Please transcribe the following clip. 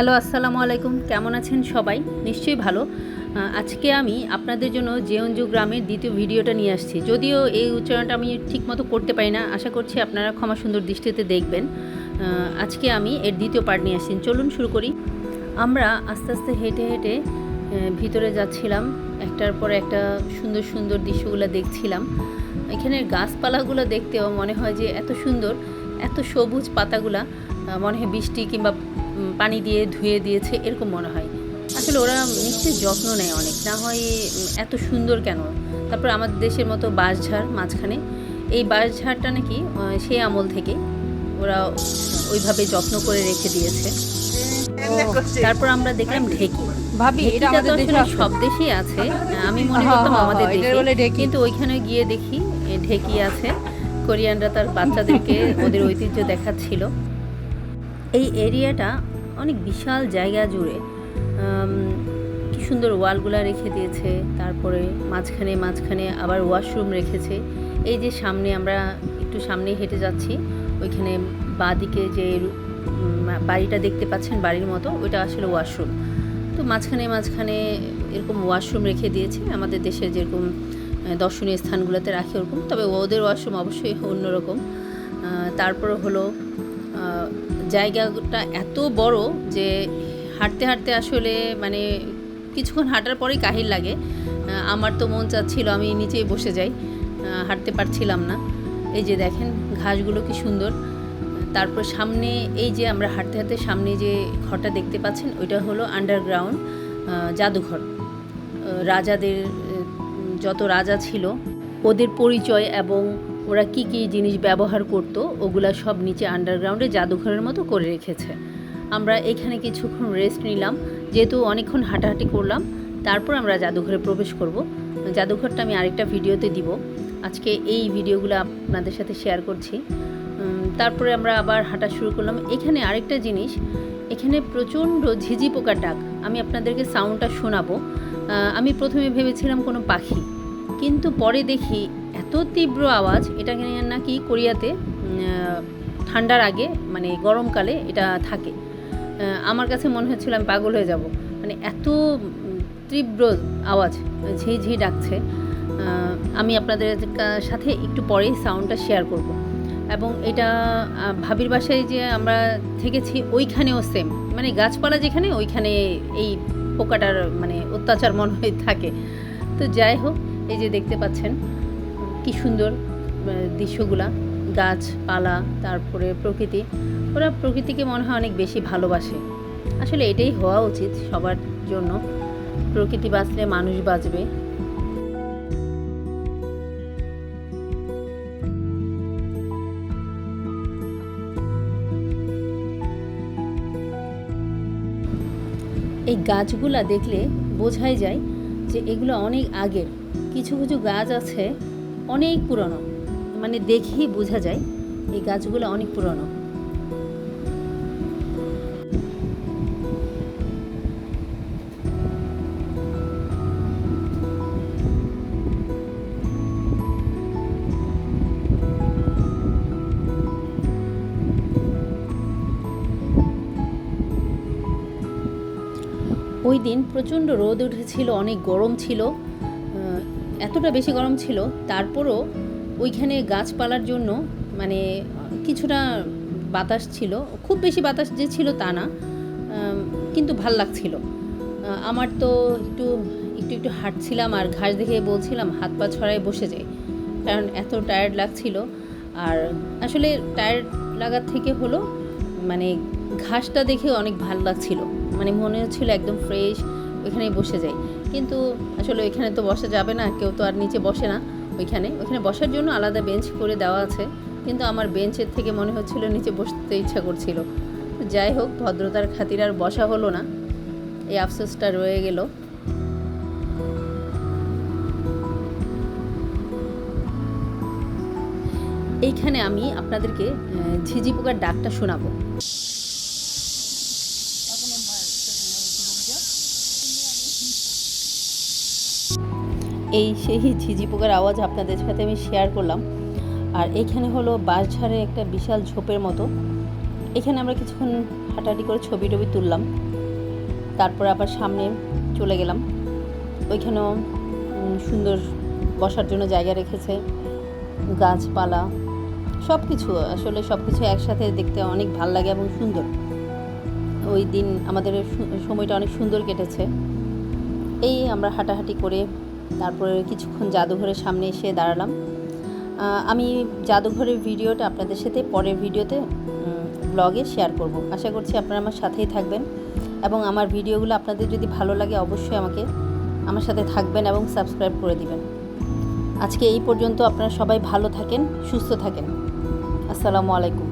Hello, আসসালামু আলাইকুম। কেমন আছেন সবাই? নিশ্চয়ই ভালো। আজকে আমি আপনাদের জন্য জেওনজু গ্রামের দ্বিতীয় ভিডিওটা নিয়ে আসছি। যদিও এই উচ্চারণটা আমি ঠিকমতো করতে পারি না, আশা করছি আপনারা ক্ষমা সুন্দর দৃষ্টিতে দেখবেন। আজকে আমি এর দ্বিতীয় পার্ট নিয়ে আসছি। চলুন শুরু করি। আমরা আস্তে আস্তে হেঁটে হেঁটে ভিতরে যাচ্ছিলাম, একটার পর একটা সুন্দর সুন্দর দৃশ্যগুলো দেখছিলাম। এখানের গাছপালাগুলো দেখতেও মনে হয় যে এত সুন্দর, এত সবুজ পাতাগুলা, মনে হয় বৃষ্টি কিংবা পানি দিয়ে ধুয়ে দিয়েছে এরকম মনে হয়। আসলে ওরা নিশ্চয়ই যত্ন নেয় অনেক, না হয় এত সুন্দর কেন? তারপর আমাদের দেশের মতো বাঁশঝাড় মাঝখানে, এই বাঁশঝাড়টা নাকি সেই আমল থেকে ওরা ওইভাবে যত্ন করে রেখে দিয়েছে। তারপর আমরা দেখলাম ঢেকি। ঢেকিটা তো আসলে সব দেশেই আছে, আমি মনে করতাম আমাদের দেশে, কিন্তু ওইখানে গিয়ে দেখি ঢেকি আছে। কোরিয়ানরা তার বাচ্চাদেরকে ওদের ঐতিহ্য দেখাচ্ছিল। এই এরিয়াটা অনেক বিশাল জায়গা জুড়ে, কি সুন্দর ওয়ালগুলা রেখে দিয়েছে। তারপরে মাঝখানে মাঝখানে আবার ওয়াশরুম রেখেছে। এই যে সামনে আমরা একটু সামনে হেঁটে যাচ্ছি, ওইখানে বাঁদিকে যে বাড়িটা দেখতে পাচ্ছেন বাড়ির মতো, ওইটা আসলে ওয়াশরুম। তো মাঝখানে মাঝখানে এরকম ওয়াশরুম রেখে দিয়েছে, আমাদের দেশের যেরকম দর্শনীয় স্থানগুলোতে রাখে ওরকম, তবে ওদের ওয়াশরুম অবশ্যই অন্যরকম। তারপরে হলো জায়গাটা এত বড় যে হাঁটতে হাঁটতে আসলে মানে কিছুক্ষণ হাঁটার পরেই কাহিল লাগে। আমার তো মন চাচ্ছিল আমি নিচেই বসে যাই, হাঁটতে পারছিলাম না। এই যে দেখেন ঘাসগুলো কি সুন্দর। তারপর সামনে এই যে আমরা হাঁটতে হাঁটতে সামনে যে ঘরটা দেখতে পাচ্ছেন, ওইটা হলো আন্ডারগ্রাউন্ড জাদুঘর। রাজাদের, যত রাজা ছিল ওদের পরিচয় এবং ওরা কি কি জিনিস ব্যবহার করত, ওগুলা সব নিচে আন্ডারগ্রাউন্ডে জাদুঘরের মতো করে রেখেছে। আমরা এখানে কিছুক্ষণ রেস্ট নিলাম, যেহেতু অনেকক্ষণ হাঁটাহাঁটি করলাম। তারপর আমরা জাদুঘরে প্রবেশ করব। জাদুঘরটা আমি আরেকটা ভিডিওতে দিব, আজকে এই ভিডিওগুলো আপনাদের সাথে শেয়ার করছি। তারপরে আমরা আবার হাঁটা শুরু করলাম। এখানে আরেকটা জিনিস, এখানে প্রচণ্ড ঝিঝি পোকার ডাক। আমি আপনাদেরকে সাউন্ডটা শোনাবো। আমি প্রথমে ভেবেছিলাম কোনো পাখি, কিন্তু পরে দেখি এত তীব্র আওয়াজ। এটা নাকি কোরিয়াতে ঠান্ডার আগে মানে গরমকালে এটা থাকে। আমার কাছে মনে হচ্ছিল আমি পাগল হয়ে যাব, মানে এত তীব্র আওয়াজ, ঝিঝি ডাকছে। আমি আপনাদের সাথে একটু পরেই সাউন্ডটা শেয়ার করব। এবং এটা ভাবির বাসায় যে আমরা থেকেছি ওইখানেও সেম, মানে গাছপালা যেখানে ওইখানে এই পোকাটার মানে অত্যাচার মনে হয় থাকে। তো যাই হোক, এই যে দেখতে পাচ্ছেন কি সুন্দর দৃশ্যগুলা, গাছপালা, তারপরে প্রকৃতি। ওরা প্রকৃতিকে মনে হয় অনেক বেশি ভালোবাসে। আসলে এটাই হওয়া উচিত সবার জন্য, প্রকৃতি বাঁচলে মানুষ বাঁচবে। এই গাছগুলা দেখলে বোঝাই যায় যে এগুলো অনেক আগের। কিছু কিছু গাছ আছে অনেক পুরনো, মানে দেখেই বোঝা যায় এই গাছগুলো অনেক পুরনো। ওই দিন প্রচণ্ড রোদ উঠেছিল, অনেক গরম ছিল, এতটা বেশি গরম ছিল। তারপরও ওইখানে গাছপালার জন্য মানে কিছুটা বাতাস ছিল, খুব বেশি বাতাস যে ছিল তা না, কিন্তু ভাল লাগছিল। আমার তো একটু একটু একটু হাঁটছিলাম আর ঘাস দেখে বলছিলাম হাত পা ছড়ায় বসে যাই, কারণ এত টায়ার্ড লাগছিল। আর আসলে টায়ার্ড লাগার থেকে হলো মানে ঘাসটা দেখে অনেক ভালো লাগছিল, মানে মনে হচ্ছিল একদম ফ্রেশ, ওইখানেই বসে যাই। কিন্তু আসলে ওইখানে তো বসা যাবে না, কেউ তো আর নিচে বসে না। ওইখানে বসার জন্য আলাদা বেঞ্চ করে দেওয়া আছে, কিন্তু আমার বেঞ্চের থেকে মনে হচ্ছিল নিচে বসতে ইচ্ছা করছিল। যাই হোক, ভদ্রতার খাতির আর বসা হলো না, এই আফসোসটা রয়ে গেল। এইখানে আমি আপনাদেরকে ঝিঝি পোকার ডাকটা শোনাবো। এই সেই ঝিঝি পোকার আওয়াজ আপনাদের সাথে আমি শেয়ার করলাম। আর এখানে হলো বাঁশঝাড়ের একটা বিশাল ঝোপের মতো। এখানে আমরা কিছুক্ষণ হাঁটাহাঁটি করে ছবি টবি তুললাম। তারপরে আবার সামনে চলে গেলাম, ওইখানেও সুন্দর বসার জন্য জায়গা রেখেছে, গাছপালা সব কিছু, আসলে সব কিছু একসাথে দেখতে অনেক ভালো লাগে এবং সুন্দর। ওই দিন আমাদের সময়টা অনেক সুন্দর কেটেছে। এই আমরা হাঁটাহাঁটি করে তারপরে কিছুক্ষণ জাদুঘরের সামনে এসে দাঁড়ালাম। আমি জাদুঘরের ভিডিওটা আপনাদের সাথে পরের ভিডিওতে ব্লগে শেয়ার করব। আশা করছি আপনারা আমার সাথেই থাকবেন এবং আমার ভিডিওগুলো আপনাদের যদি ভালো লাগে অবশ্যই আমার সাথে থাকবেন এবং সাবস্ক্রাইব করে দিবেন। আজকে এই পর্যন্ত। আপনারা সবাই ভালো থাকেন, সুস্থ থাকেন। আসসালামু আলাইকুম।